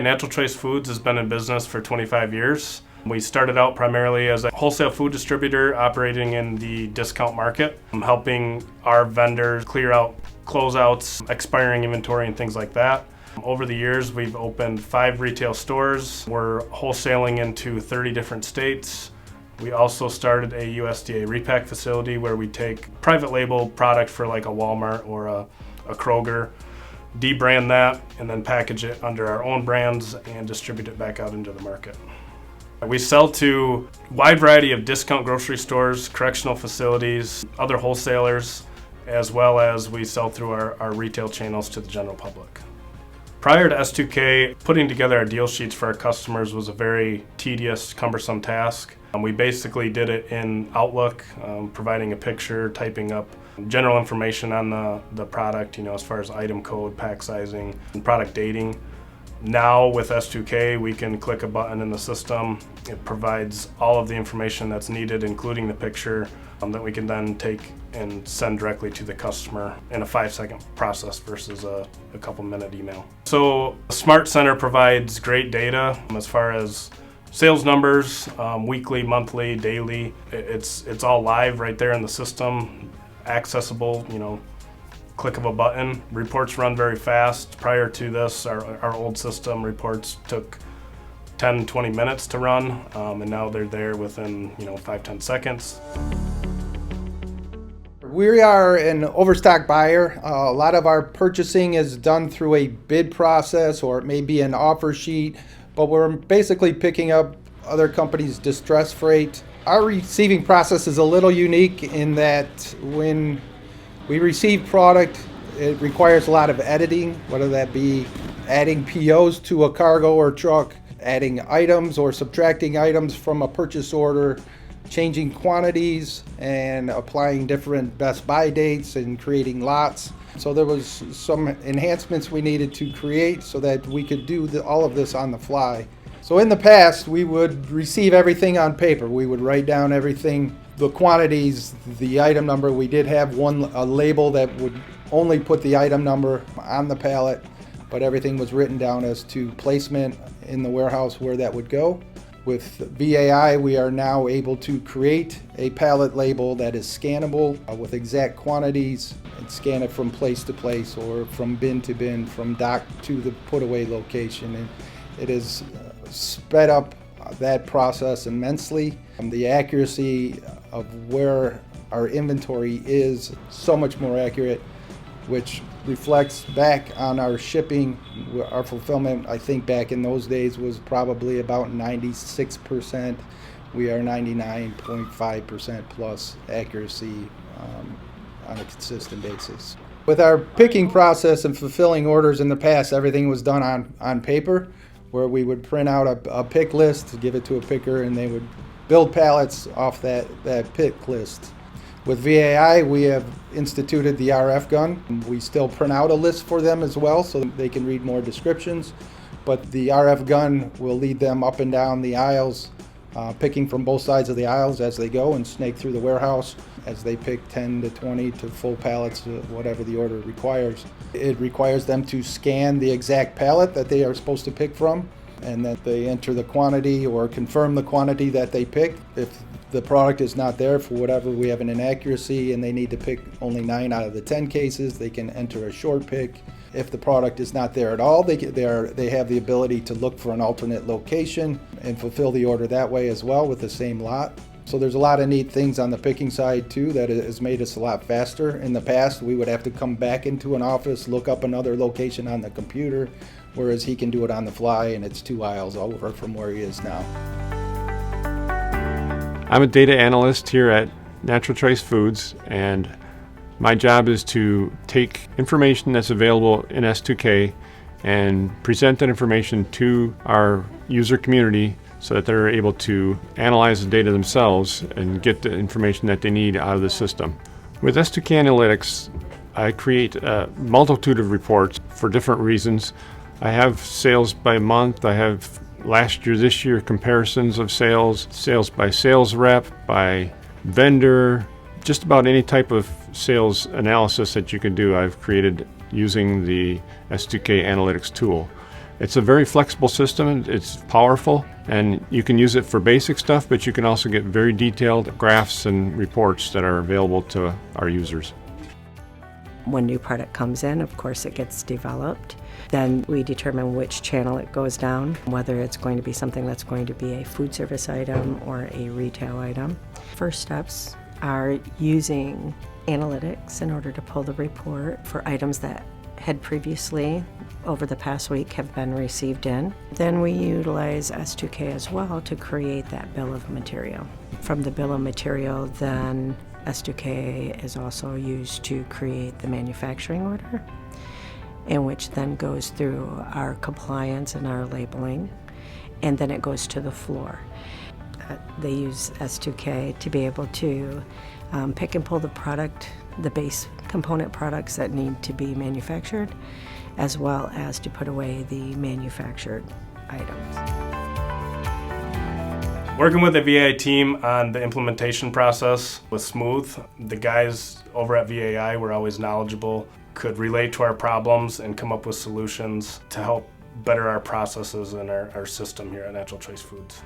Natural Choice Foods has been in business for 25 years. We started out primarily as a wholesale food distributor operating in the discount market, helping our vendors clear out closeouts, expiring inventory, and things like that. Over the years, we've opened 5 retail stores. We're wholesaling into 30 different states. We also started a USDA repack facility where we take private label product for like a Walmart or a Kroger, debrand that, and then package it under our own brands and distribute it back out into the market. We sell to a wide variety of discount grocery stores, correctional facilities, other wholesalers, as well as we sell through our retail channels to the general public. Prior to S2K, putting together our deal sheets for our customers was a very tedious, cumbersome task. We basically did it in Outlook, providing a picture, typing up general information on the product, as far as item code, pack sizing, and product dating. Now with S2K, we can click a button in the system. It provides all of the information that's needed, including the picture, that we can then take and send directly to the customer in a 5-second process versus a couple-minute email. So Smart Center provides great data as far as sales numbers, weekly, monthly, daily. It's all live right there in the system, accessible, click of a button. Reports run very fast. Prior to this, our old system reports took 10-20 minutes to run, and now they're there within 5-10 seconds. We are an overstock buyer. A lot of our purchasing is done through a bid process, or it may be an offer sheet, but we're basically picking up other companies' distress freight. Our receiving process is a little unique in that when we receive product, it requires a lot of editing, whether that be adding POs to a cargo or truck, adding items or subtracting items from a purchase order, changing quantities and applying different best buy dates and creating lots. So there was some enhancements we needed to create so that we could do all of this on the fly. So in the past, we would receive everything on paper. We would write down everything, the quantities, the item number. We did have a label that would only put the item number on the pallet, but everything was written down as to placement in the warehouse where that would go. With VAI, we are now able to create a pallet label that is scannable with exact quantities and scan it from place to place or from bin to bin, from dock to the put away location. And it has sped up that process immensely. The accuracy of where our inventory is so much more accurate, which reflects back on our shipping. Our fulfillment, I think back in those days, was probably about 96%. We are 99.5% plus accuracy on a consistent basis. With our picking process and fulfilling orders in the past, everything was done on paper, where we would print out a pick list, give it to a picker, and they would build pallets off that pick list. With VAI, we have instituted the RF gun. We still print out a list for them as well so they can read more descriptions, but the RF gun will lead them up and down the aisles, picking from both sides of the aisles as they go and snake through the warehouse as they pick 10 to 20 to full pallets, whatever the order requires. It requires them to scan the exact pallet that they are supposed to pick from, and that they enter the quantity or confirm the quantity that they picked. If the product is not there for whatever, we have an inaccuracy and they need to pick only 9 out of the 10 cases, they can enter a short pick. If the product is not there at all, they have the ability to look for an alternate location and fulfill the order that way as well with the same lot. So there's a lot of neat things on the picking side too that has made us a lot faster. In the past, we would have to come back into an office, look up another location on the computer, whereas he can do it on the fly and it's 2 aisles over from where he is now. I'm a data analyst here at Natural Choice Foods, and my job is to take information that's available in S2K and present that information to our user community so that they're able to analyze the data themselves and get the information that they need out of the system. With S2K Analytics, I create a multitude of reports for different reasons. I have sales by month, I have last year, this year comparisons of sales, sales by sales rep, by vendor, just about any type of sales analysis that you can do I've created using the S2K Analytics tool. It's a very flexible system. It's powerful, and you can use it for basic stuff, but you can also get very detailed graphs and reports that are available to our users. When new product comes in, of course, it gets developed. Then we determine which channel it goes down, whether it's going to be something that's going to be a food service item or a retail item. First steps are using analytics in order to pull the report for items that had previously, over the past week, have been received in. Then we utilize S2K as well to create that bill of material. From the bill of material, then S2K is also used to create the manufacturing order, in which then goes through our compliance and our labeling, and then it goes to the floor. They use S2K to be able to pick and pull the product, the base component products that need to be manufactured, as well as to put away the manufactured items. Working with the VAI team on the implementation process was smooth. The guys over at VAI were always knowledgeable, could relate to our problems and come up with solutions to help better our processes and our system here at Natural Choice Foods.